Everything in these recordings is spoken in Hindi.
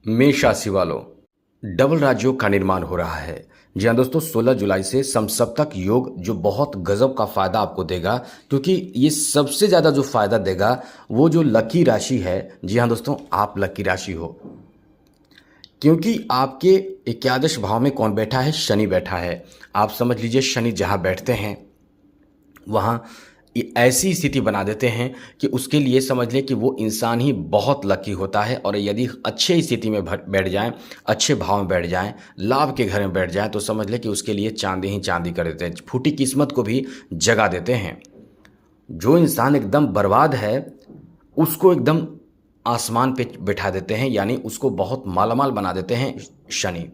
मेष राशि वालों, डबल राजयोग का निर्माण हो रहा है। जी हाँ दोस्तों, 16 जुलाई से समसप्तक योग जो बहुत गजब का फायदा आपको देगा, क्योंकि ये सबसे ज्यादा जो फायदा देगा वो जो लकी राशि है। जी हाँ दोस्तों, आप लकी राशि हो, क्योंकि आपके एकादश भाव में कौन बैठा है? शनि बैठा है। आप समझ लीजिए, शनि जहाँ बैठते हैं वहाँ ये ऐसी स्थिति बना देते हैं कि उसके लिए समझ लें कि वो इंसान ही बहुत लकी होता है। और यदि अच्छे स्थिति में बैठ जाएं, अच्छे भाव में बैठ जाएं, लाभ के घर में बैठ जाएं, तो समझ लें कि उसके लिए चांदी ही चांदी कर देते हैं, फूटी किस्मत को भी जगा देते हैं। जो इंसान एकदम बर्बाद है उसको एकदम आसमान पे बैठा देते हैं, यानी उसको बहुत मालामाल बना देते हैं शनि,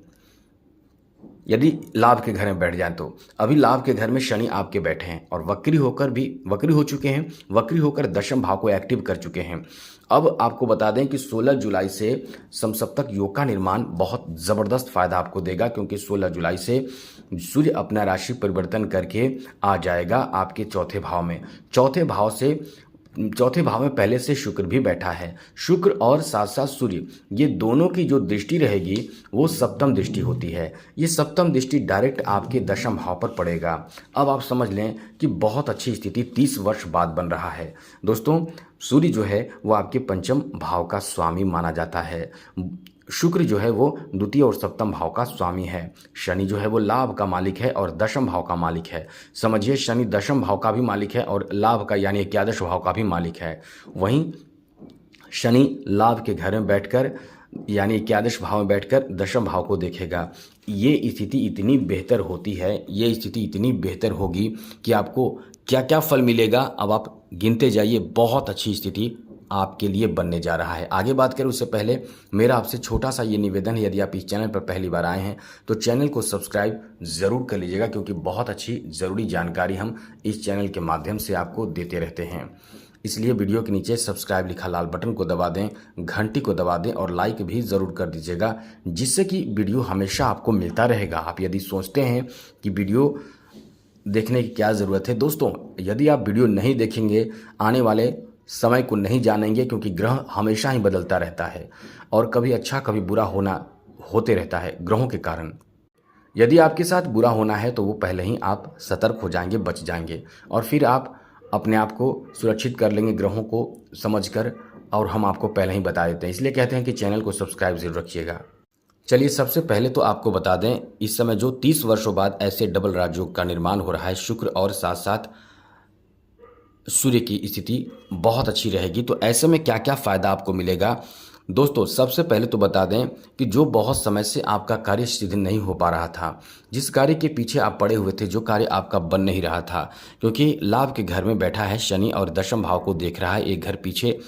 यदि लाभ के घर में बैठ जाएं तो। अभी लाभ के घर में शनि आपके बैठे हैं और वक्री होकर भी वक्री हो चुके हैं, वक्री होकर दशम भाव को एक्टिव कर चुके हैं। अब आपको बता दें कि 16 जुलाई से समसप्तक योग का निर्माण बहुत ज़बरदस्त फायदा आपको देगा, क्योंकि 16 जुलाई से सूर्य अपना राशि परिवर्तन करके आ जाएगा आपके चौथे भाव में। चौथे भाव में पहले से शुक्र भी बैठा है। शुक्र और साथ साथ सूर्य, ये दोनों की जो दृष्टि रहेगी वो सप्तम दृष्टि होती है। ये सप्तम दृष्टि डायरेक्ट आपके दशम भाव पर पड़ेगा। अब आप समझ लें कि बहुत अच्छी स्थिति 30 वर्ष बाद बन रहा है। दोस्तों, सूर्य जो है वो आपके पंचम भाव का स्वामी माना जाता है। शुक्र जो है वो द्वितीय और सप्तम भाव का स्वामी है। शनि जो है वो लाभ का मालिक है और दशम भाव का मालिक है। समझिए, शनि दशम भाव का भी मालिक है और लाभ का यानी एकादश भाव का भी मालिक है। वहीं शनि लाभ के घर में बैठकर यानी एकादश भाव में बैठकर दशम भाव को देखेगा। ये स्थिति इतनी बेहतर होती है, ये स्थिति इतनी बेहतर होगी कि आपको क्या क्या फल मिलेगा अब आप गिनते जाइए। बहुत अच्छी स्थिति आपके लिए बनने जा रहा है। आगे बात करें उससे पहले मेरा आपसे छोटा सा ये निवेदन है, यदि आप इस चैनल पर पहली बार आए हैं तो चैनल को सब्सक्राइब ज़रूर कर लीजिएगा, क्योंकि बहुत अच्छी ज़रूरी जानकारी हम इस चैनल के माध्यम से आपको देते रहते हैं। इसलिए वीडियो के नीचे सब्सक्राइब लिखा लाल बटन को दबा दें, घंटी को दबा दें और लाइक भी ज़रूर कर दीजिएगा, जिससे कि वीडियो हमेशा आपको मिलता रहेगा। आप यदि सोचते हैं कि वीडियो देखने की क्या ज़रूरत है, दोस्तों यदि आप वीडियो नहीं देखेंगे, आने वाले समय को नहीं जानेंगे, क्योंकि ग्रह हमेशा ही बदलता रहता है और कभी अच्छा कभी बुरा होते रहता है ग्रहों के कारण। यदि आपके साथ बुरा होना है तो वो पहले ही आप सतर्क हो जाएंगे, बच जाएंगे, और फिर आप अपने आप को सुरक्षित कर लेंगे ग्रहों को समझकर, और हम आपको पहले ही बता देते हैं। इसलिए कहते हैं कि चैनल को सब्सक्राइब जरूर रखिएगा। चलिए, सबसे पहले तो आपको बता दें, इस समय जो 30 वर्षों बाद ऐसे डबल राजयोग का निर्माण हो रहा है, शुक्र और साथ साथ सूर्य की स्थिति बहुत अच्छी रहेगी। तो ऐसे में क्या क्या फ़ायदा आपको मिलेगा? दोस्तों, सबसे पहले तो बता दें कि जो बहुत समय से आपका कार्य सिद्ध नहीं हो पा रहा था, जिस कार्य के पीछे आप पड़े हुए थे, जो कार्य आपका बन नहीं रहा था, क्योंकि लाभ के घर में बैठा है शनि और दशम भाव को देख रहा है, एक घर पीछे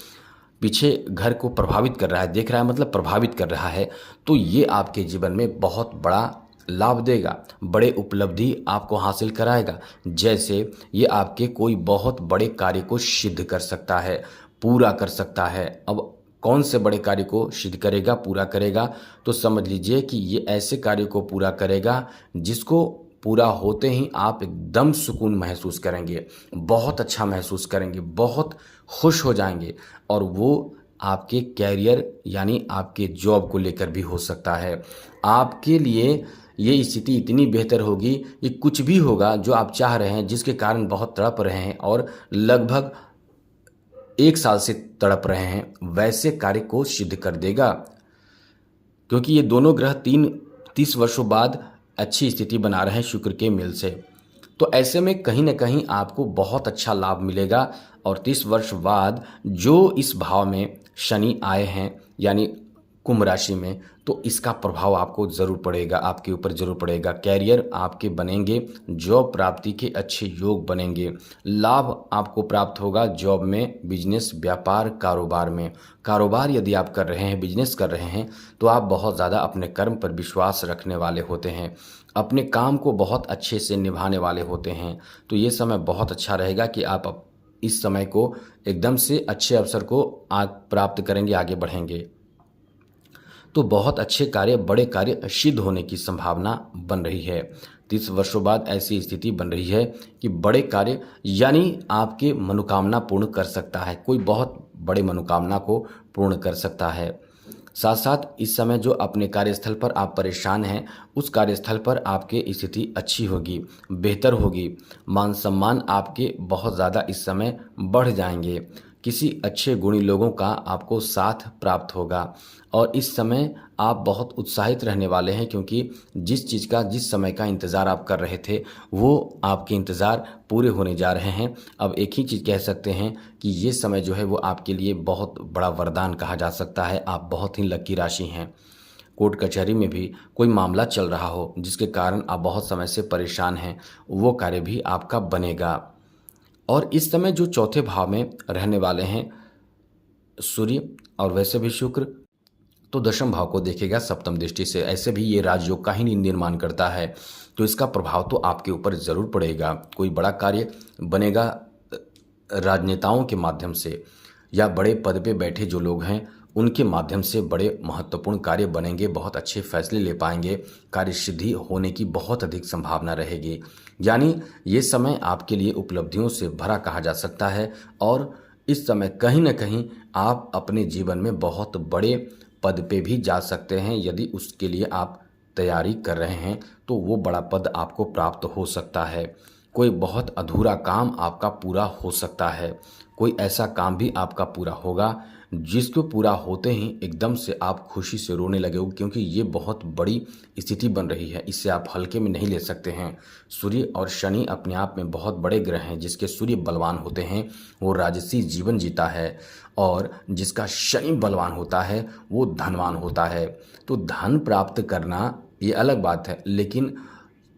पीछे घर को प्रभावित कर रहा है, देख रहा है मतलब प्रभावित कर रहा है, तो ये आपके जीवन में बहुत बड़ा लाभ देगा, बड़े उपलब्धि आपको हासिल कराएगा। जैसे ये आपके कोई बहुत बड़े कार्य को सिद्ध कर सकता है, पूरा कर सकता है। अब कौन से बड़े कार्य को सिद्ध करेगा, पूरा करेगा? तो समझ लीजिए कि ये ऐसे कार्य को पूरा करेगा जिसको पूरा होते ही आप एकदम सुकून महसूस करेंगे, बहुत अच्छा महसूस करेंगे, बहुत खुश हो जाएंगे। और वो आपके कैरियर यानी आपके जॉब को लेकर भी हो सकता है। आपके लिए ये स्थिति इतनी बेहतर होगी कि कुछ भी होगा जो आप चाह रहे हैं, जिसके कारण बहुत तड़प रहे हैं और लगभग 1 साल से तड़प रहे हैं, वैसे कार्य को सिद्ध कर देगा, क्योंकि ये दोनों ग्रह 30 वर्षों बाद अच्छी स्थिति बना रहे हैं शुक्र के मेल से। तो ऐसे में कहीं ना कहीं आपको बहुत अच्छा लाभ मिलेगा। और 30 वर्ष बाद जो इस भाव में शनि आए हैं यानी कुंभ राशि में, तो इसका प्रभाव आपको ज़रूर पड़ेगा, आपके ऊपर ज़रूर पड़ेगा। कैरियर आपके बनेंगे, जॉब प्राप्ति के अच्छे योग बनेंगे, लाभ आपको प्राप्त होगा जॉब में, बिजनेस, व्यापार, कारोबार में। कारोबार यदि आप कर रहे हैं, बिजनेस कर रहे हैं, तो आप बहुत ज़्यादा अपने कर्म पर विश्वास रखने वाले होते हैं, अपने काम को बहुत अच्छे से निभाने वाले होते हैं। तो ये समय बहुत अच्छा रहेगा कि आप इस समय को एकदम से अच्छे अवसर को प्राप्त करेंगे, आगे बढ़ेंगे। तो बहुत अच्छे कार्य, बड़े कार्य सिद्ध होने की संभावना बन रही है। 30 वर्षों बाद ऐसी स्थिति बन रही है कि बड़े कार्य यानी आपके मनोकामना पूर्ण कर सकता है, कोई बहुत बड़े मनोकामना को पूर्ण कर सकता है। साथ साथ इस समय जो अपने कार्यस्थल पर आप परेशान हैं, उस कार्यस्थल पर आपकी स्थिति अच्छी होगी, बेहतर होगी। मान सम्मान आपके बहुत ज़्यादा इस समय बढ़ जाएंगे। किसी अच्छे गुणी लोगों का आपको साथ प्राप्त होगा और इस समय आप बहुत उत्साहित रहने वाले हैं, क्योंकि जिस चीज़ का जिस समय का इंतज़ार आप कर रहे थे वो आपके इंतज़ार पूरे होने जा रहे हैं। अब एक ही चीज़ कह सकते हैं कि ये समय जो है वो आपके लिए बहुत बड़ा वरदान कहा जा सकता है। आप बहुत ही लकी राशि हैं। कोर्ट कचहरी में भी कोई मामला चल रहा हो जिसके कारण आप बहुत समय से परेशान हैं, वो कार्य भी आपका बनेगा। और इस समय जो चौथे भाव में रहने वाले हैं सूर्य और वैसे भी शुक्र, तो दशम भाव को देखेगा सप्तम दृष्टि से। ऐसे भी ये राजयोग का ही निर्माण करता है, तो इसका प्रभाव तो आपके ऊपर ज़रूर पड़ेगा। कोई बड़ा कार्य बनेगा राजनेताओं के माध्यम से, या बड़े पद पे बैठे जो लोग हैं उनके माध्यम से बड़े महत्वपूर्ण कार्य बनेंगे, बहुत अच्छे फैसले ले पाएंगे, कार्य सिद्धि होने की बहुत अधिक संभावना रहेगी। यानी ये समय आपके लिए उपलब्धियों से भरा कहा जा सकता है और इस समय कहीं ना कहीं आप अपने जीवन में बहुत बड़े पद पे भी जा सकते हैं। यदि उसके लिए आप तैयारी कर रहे हैं तो वो बड़ा पद आपको प्राप्त हो सकता है। कोई बहुत अधूरा काम आपका पूरा हो सकता है। कोई ऐसा काम भी आपका पूरा होगा जिसको पूरा होते ही एकदम से आप खुशी से रोने लगे हो, क्योंकि ये बहुत बड़ी स्थिति बन रही है। इससे आप हल्के में नहीं ले सकते हैं। सूर्य और शनि अपने आप में बहुत बड़े ग्रह हैं। जिसके सूर्य बलवान होते हैं वो राजसी जीवन जीता है, और जिसका शनि बलवान होता है वो धनवान होता है। तो धन प्राप्त करना ये अलग बात है, लेकिन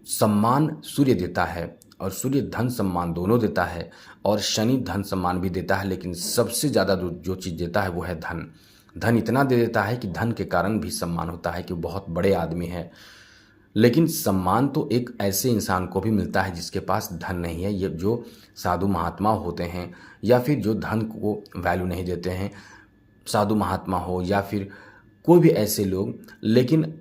सम्मान सूर्य देता है, और सूर्य धन सम्मान दोनों देता है, और शनि धन सम्मान भी देता है, लेकिन सबसे ज़्यादा जो चीज़ देता है वो है धन। धन इतना दे देता है कि धन के कारण भी सम्मान होता है कि वो बहुत बड़े आदमी है। लेकिन सम्मान तो एक ऐसे इंसान को भी मिलता है जिसके पास धन नहीं है। ये जो साधु महात्मा होते हैं, या फिर जो धन को वैल्यू नहीं देते हैं, साधु महात्मा हो या फिर कोई भी ऐसे लोग, लेकिन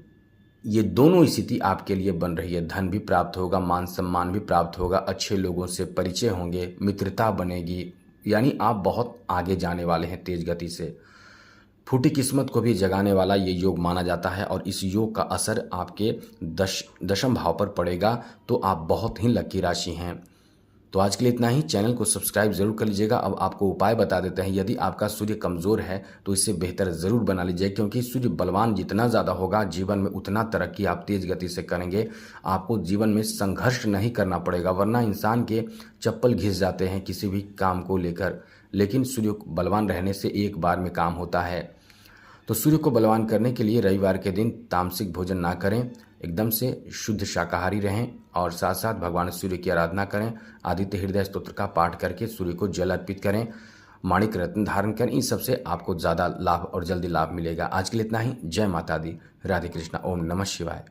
ये दोनों स्थिति आपके लिए बन रही है। धन भी प्राप्त होगा, मान सम्मान भी प्राप्त होगा, अच्छे लोगों से परिचय होंगे, मित्रता बनेगी, यानी आप बहुत आगे जाने वाले हैं तेज गति से। फूटी किस्मत को भी जगाने वाला ये योग माना जाता है, और इस योग का असर आपके दशम भाव पर पड़ेगा। तो आप बहुत ही लकी राशि हैं। तो आज के लिए इतना ही। चैनल को सब्सक्राइब जरूर कर लीजिएगा। अब आपको उपाय बता देते हैं। यदि आपका सूर्य कमज़ोर है तो इसे बेहतर ज़रूर बना लीजिए, क्योंकि सूर्य बलवान जितना ज़्यादा होगा जीवन में उतना तरक्की आप तेज़ गति से करेंगे। आपको जीवन में संघर्ष नहीं करना पड़ेगा, वरना इंसान के चप्पल घिस जाते हैं किसी भी काम को लेकर। लेकिन सूर्य बलवान रहने से एक बार में काम होता है। तो सूर्य को बलवान करने के लिए रविवार के दिन तामसिक भोजन ना करें, एकदम से शुद्ध शाकाहारी रहें, और साथ साथ भगवान सूर्य की आराधना करें। आदित्य हृदय स्तोत्र का पाठ करके सूर्य को जल अर्पित करें, माणिक रत्न धारण करें। इन सबसे आपको ज़्यादा लाभ और जल्दी लाभ मिलेगा। आज के लिए इतना ही। जय माता दी। राधे कृष्णा। ओम नमः शिवाय।